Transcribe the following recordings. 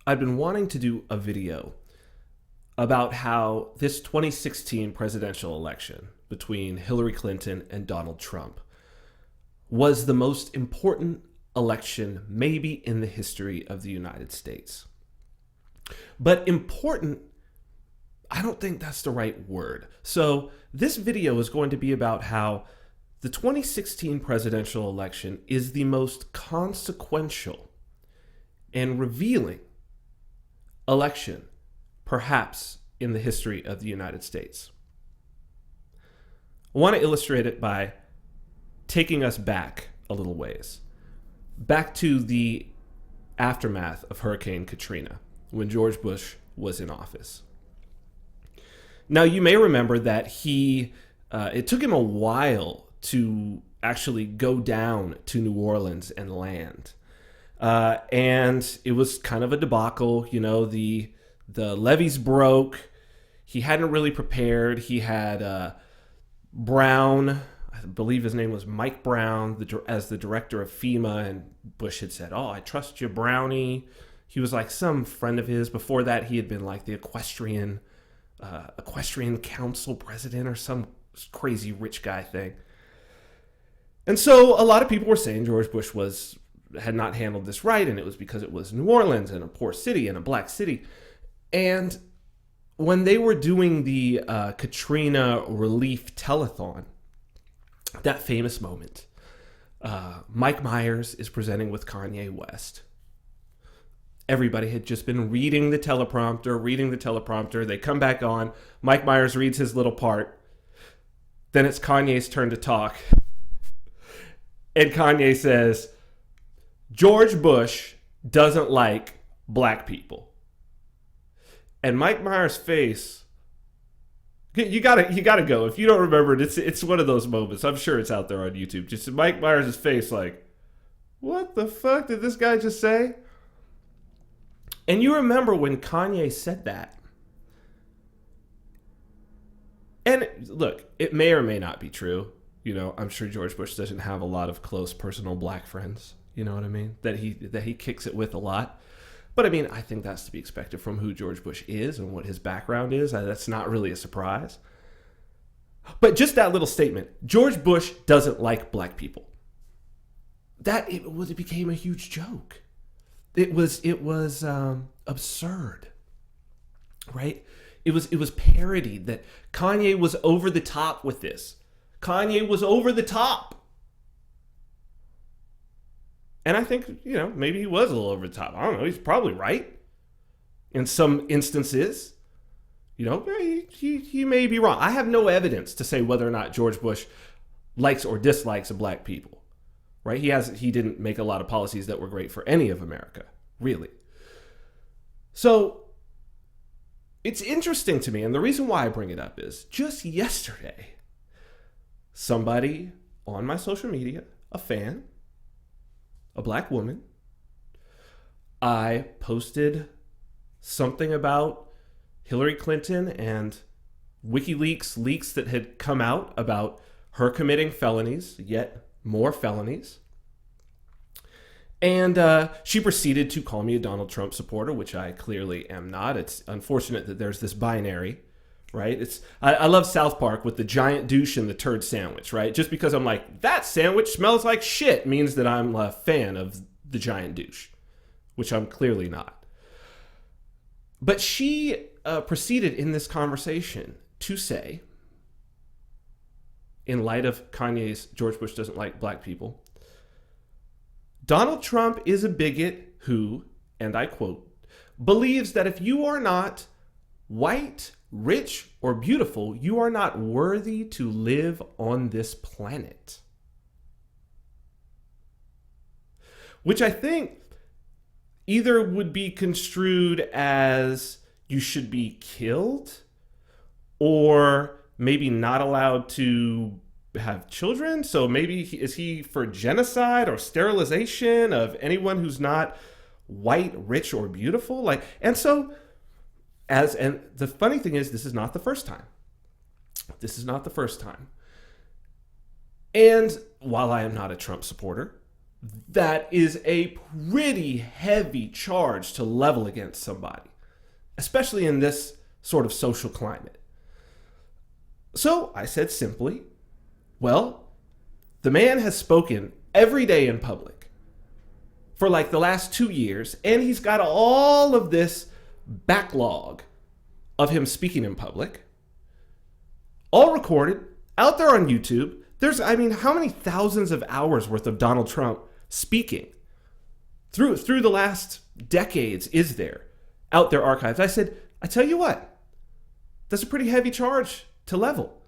I've been wanting to do a video about how this 2016 presidential election between Hillary Clinton and Donald Trump was the most important election maybe in the history of the United States. But important, I don't think that's the right word. So this video is going to be about how the 2016 presidential election is the most consequential and revealing election, perhaps, in the history of the United States. I want to illustrate it by taking us back a little ways, back to the aftermath of Hurricane Katrina, when George Bush was in office. Now, you may remember that it took him a while to actually go down to New Orleans and land. And it was kind of a debacle. You know, the levees broke. He hadn't really prepared. He had Brown, I believe his name was Mike Brown, as the director of FEMA, and Bush had said, "Oh, I trust you, Brownie." He was like some friend of his. Before that, he had been like the equestrian council president or some crazy rich guy thing. And so a lot of people were saying George Bush had not handled this right, and it was because it was New Orleans and a poor city and a black city. And when they were doing the Katrina relief telethon, that famous moment, Mike Myers is presenting with Kanye West. Everybody had just been reading the teleprompter. They come back on. Mike Myers reads his little part. Then it's Kanye's turn to talk. And Kanye says, George Bush doesn't like black people. And Mike Myers' face, you gotta go. If you don't remember it, it's one of those moments. I'm sure it's out there on YouTube. Just Mike Myers' face like, what the fuck did this guy just say? And you remember when Kanye said that. And look, it may or may not be true. You know, I'm sure George Bush doesn't have a lot of close personal black friends. You know what I mean? That he kicks it with a lot. But I mean, I think that's to be expected from who George Bush is and what his background is. That's not really a surprise. But just that little statement, George Bush doesn't like black people. It became a huge joke. It was absurd, right? It was parodied that Kanye was over the top with this. Kanye was over the top. And I think, you know, maybe he was a little over the top. I don't know. He's probably right in some instances. You know, he may be wrong. I have no evidence to say whether or not George Bush likes or dislikes black people, right? He didn't make a lot of policies that were great for any of America, really. So it's interesting to me, and the reason why I bring it up is just yesterday, somebody on my social media, a fan, a black woman, I posted something about Hillary Clinton and WikiLeaks leaks that had come out about her committing felonies, yet more felonies. And she proceeded to call me a Donald Trump supporter, which I clearly am not. It's unfortunate that there's this binary, right? I love South Park with the giant douche and the turd sandwich, right? Just because I'm like, that sandwich smells like shit means that I'm a fan of the giant douche, which I'm clearly not. But she proceeded in this conversation to say, in light of Kanye's George Bush doesn't like black people, Donald Trump is a bigot who, and I quote, believes that if you are not white, rich, or beautiful, you are not worthy to live on this planet. Which I think either would be construed as you should be killed, or maybe not allowed to have children. So maybe is he for genocide or sterilization of anyone who's not white, rich, or beautiful? And the funny thing is, this is not the first time. And while I am not a Trump supporter, that is a pretty heavy charge to level against somebody, especially in this sort of social climate. So I said simply, well, the man has spoken every day in public for like the last 2 years, and he's got all of this backlog of him speaking in public, all recorded, out there on YouTube. There's, how many thousands of hours worth of Donald Trump speaking through the last decades is there out there archived? I said, I tell you what, that's a pretty heavy charge to level.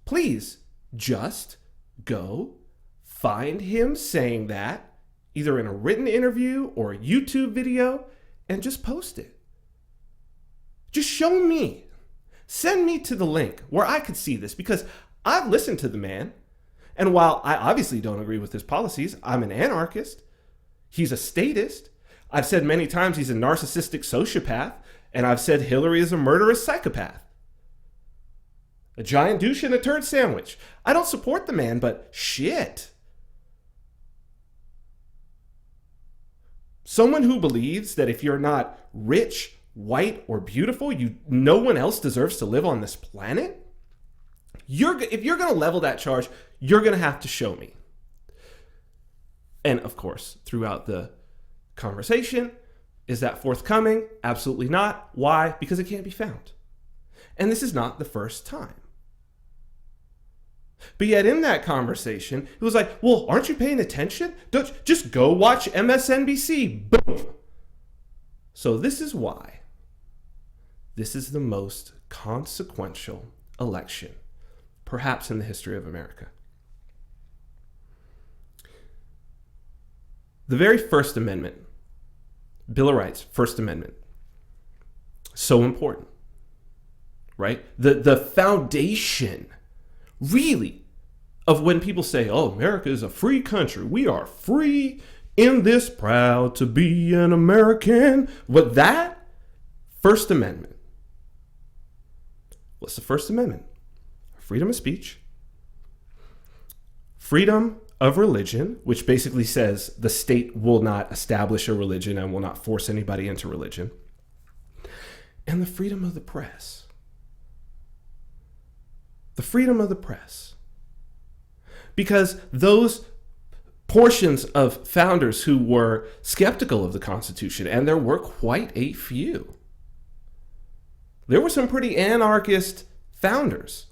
Please just go find him saying that, either in a written interview or a YouTube video, and just post it. Just show me. Send me to the link where I could see this, because I've listened to the man. And while I obviously don't agree with his policies, I'm an anarchist. He's a statist. I've said many times he's a narcissistic sociopath. And I've said Hillary is a murderous psychopath. A giant douche and a turd sandwich. I don't support the man, but shit. Someone who believes that if you're not rich, white, or beautiful, no one else deserves to live on this planet? If you're going to level that charge, you're going to have to show me. And of course, throughout the conversation, is that forthcoming? Absolutely not. Why? Because it can't be found. And this is not the first time. But yet in that conversation, it was like, well, aren't you paying attention? Just go watch MSNBC. Boom. So this is why this is the most consequential election, perhaps in the history of America. The very First Amendment, Bill of Rights, First Amendment, so important, right? The foundation, really, of when people say, oh, America is a free country. We are free in this, proud to be an American. What that First Amendment. What's the First Amendment? Freedom of speech, freedom of religion, which basically says the state will not establish a religion and will not force anybody into religion, and the freedom of the press. The freedom of the press. Because those portions of founders who were skeptical of the Constitution, and there were quite a few, there were some pretty anarchist founders.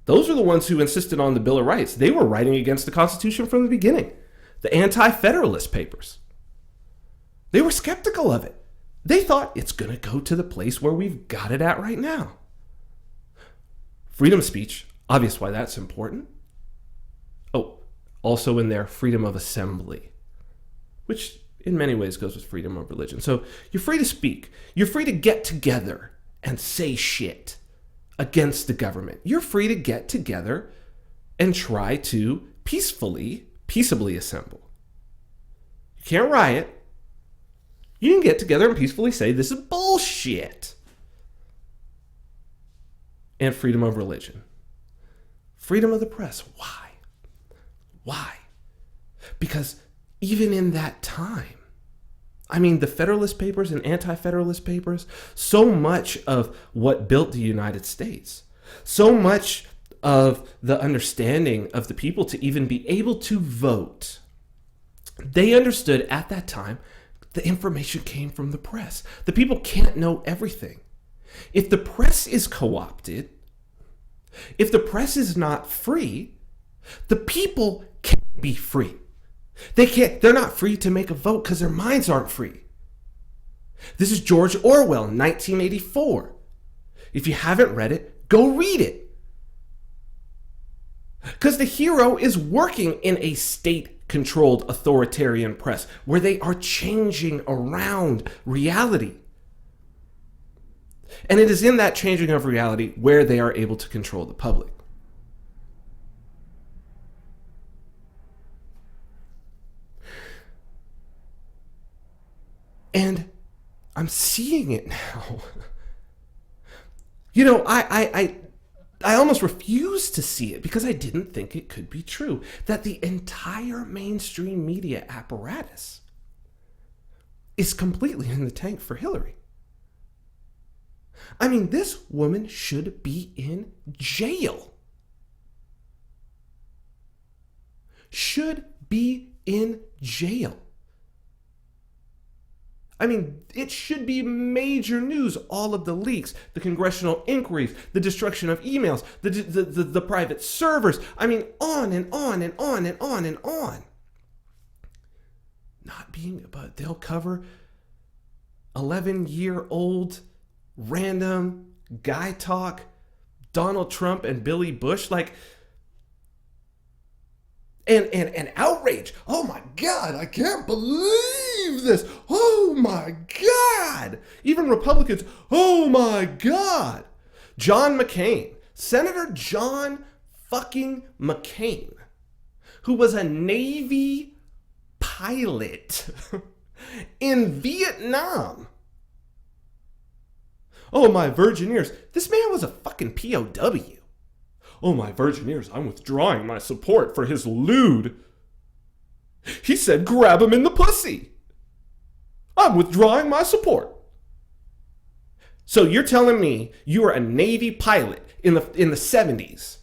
Those are the ones who insisted on the Bill of Rights. They were writing against the Constitution from the beginning. The Anti-Federalist Papers. They were skeptical of it. They thought it's going to go to the place where we've got it at right now. Freedom of speech, obvious why that's important. Oh, also in there, freedom of assembly, which in many ways goes with freedom of religion. So you're free to speak. You're free to get together and say shit against the government. You're free to get together and try to peaceably assemble. You can't riot. You can get together and peacefully say this is bullshit. And freedom of religion. Freedom of the press. Why? Why? Because even in that time, the Federalist Papers and Anti-Federalist Papers, so much of what built the United States, so much of the understanding of the people to even be able to vote, they understood at that time the information came from the press. The people can't know everything. If the press is co-opted, if the press is not free, the people can't be free. They're not free to make a vote because their minds aren't free. This is George Orwell, 1984. If you haven't read it, go read it. Because the hero is working in a state-controlled authoritarian press where they are changing around reality. And it is in that changing of reality where they are able to control the public. And I'm seeing it now. I almost refused to see it because I didn't think it could be true that the entire mainstream media apparatus is completely in the tank for Hillary. I mean, this woman should be in jail. Should be in jail. I mean, it should be major news. All of the leaks, the congressional inquiries, the destruction of emails, the private servers. I mean, on and on and on and on and on. But they'll cover 11-year-old random guy talk, Donald Trump and Billy Bush, like, and outrage. Oh my God, I can't believe this. Oh my God. Even Republicans, oh my God. John McCain, Senator John fucking McCain, who was a Navy pilot in Vietnam. Oh, my virgin ears. This man was a fucking POW. Oh, my virgin ears, I'm withdrawing my support for his lewd. He said, grab him in the pussy. I'm withdrawing my support. So you're telling me you were a Navy pilot in the 70s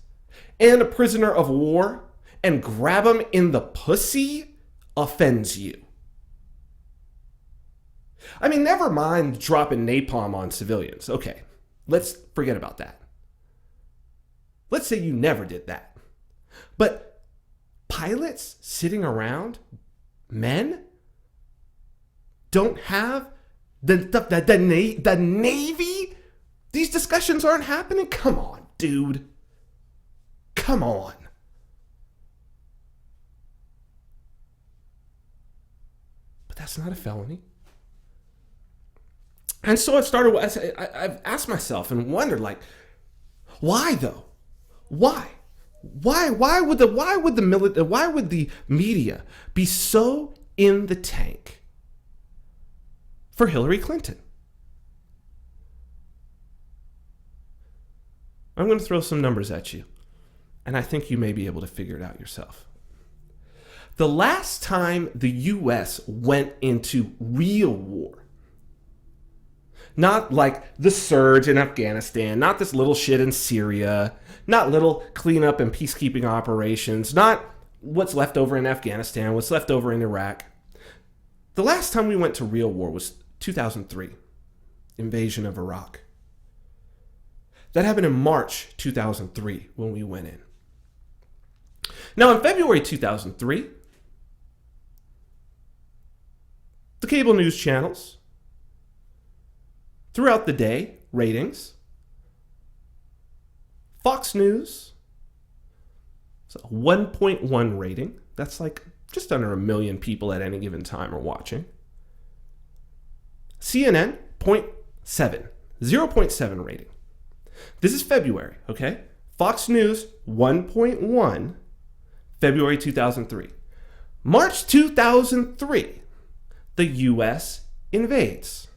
and a prisoner of war, and grab him in the pussy offends you? I mean, never mind dropping napalm on civilians. Okay, let's forget about that. Let's say you never did that. But pilots sitting around, men, don't have the Navy? These discussions aren't happening? Come on, dude. Come on. But that's not a felony. And so I've asked myself and wondered, like, why though? Why? Why would the media be so in the tank for Hillary Clinton? I'm going to throw some numbers at you, and I think you may be able to figure it out yourself. The last time the U.S. went into real war, not like the surge in Afghanistan, not this little shit in Syria, not little cleanup and peacekeeping operations, not what's left over in Afghanistan, what's left over in Iraq. The last time we went to real war was 2003, invasion of Iraq. That happened in March 2003 when we went in. Now in February 2003, the cable news channels, throughout the day, ratings. Fox News, it's a 1.1 rating. That's like just under 1 million people at any given time are watching. CNN, 0.7, 0.7 rating. This is February, okay? Fox News, 1.1, February 2003. March 2003, the U.S. invades.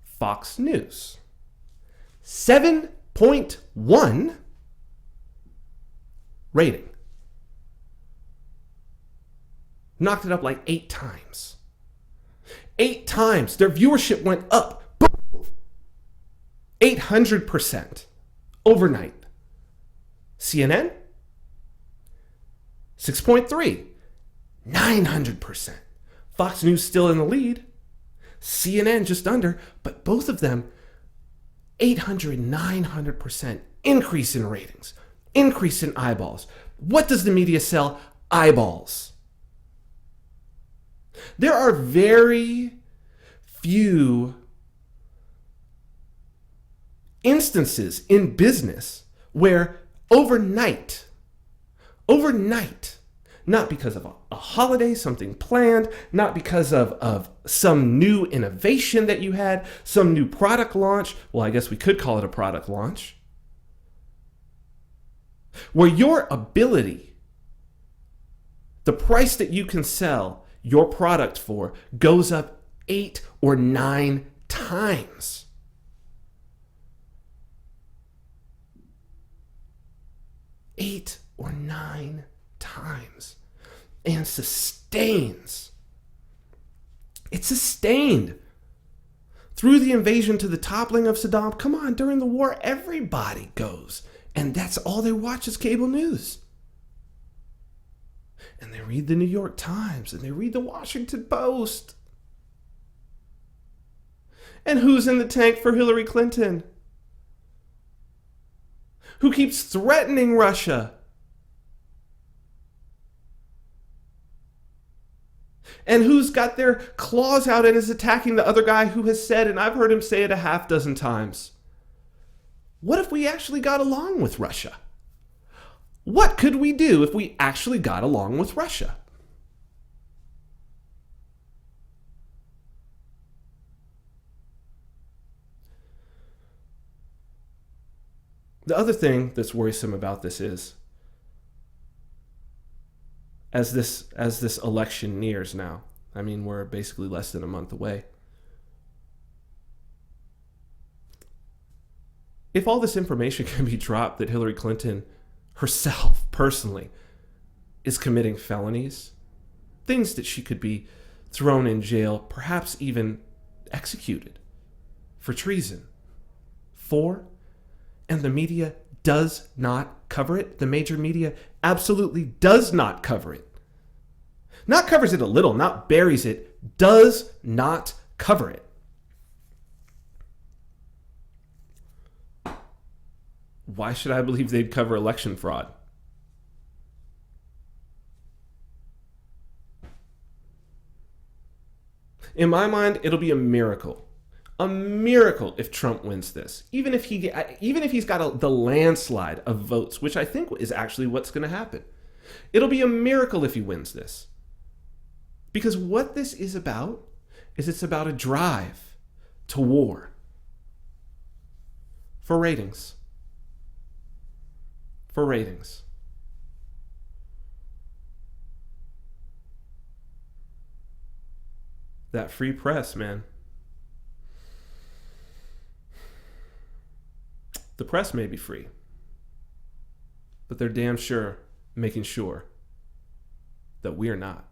Fox News, 7.1 rating. Knocked it up like 8 times. 8 times. Their viewership went up. 800% overnight. CNN, 6.3, 900%. Fox News still in the lead. CNN just under, but both of them 800, 900% increase in ratings, increase in eyeballs. What does the media sell? Eyeballs. There are very few instances in business where overnight, not because of a holiday, something planned, not because of some new innovation that you had, some new product launch. Well, I guess we could call it a product launch. Where your ability, the price that you can sell your product for, goes up 8 or 9 times. 8 or 9 times and sustains. It sustained through the invasion to the toppling of Saddam. Come on, during the war, everybody goes. And that's all they watch is cable news. And they read the New York Times and they read the Washington Post. And who's in the tank for Hillary Clinton? Who keeps threatening Russia? And who's got their claws out and is attacking the other guy who has said, and I've heard him say it a half dozen times, what if we actually got along with Russia? What could we do if we actually got along with Russia? The other thing that's worrisome about this is, as this election nears now, I mean, we're basically less than a month away. If all this information can be dropped that Hillary Clinton herself, personally, is committing felonies, things that she could be thrown in jail, perhaps even executed for treason, and the media does not cover it. The major media absolutely does not cover it. Not covers it a little, not buries it, does not cover it. Why should I believe they'd cover election fraud? In my mind, it'll be a miracle. A miracle if Trump wins this. Even if he's got the landslide of votes, which I think is actually what's going to happen. It'll be a miracle if he wins this. Because what this is about is it's about a drive to war. For ratings. For ratings. That free press, man. The press may be free, but they're damn sure making sure that we're not.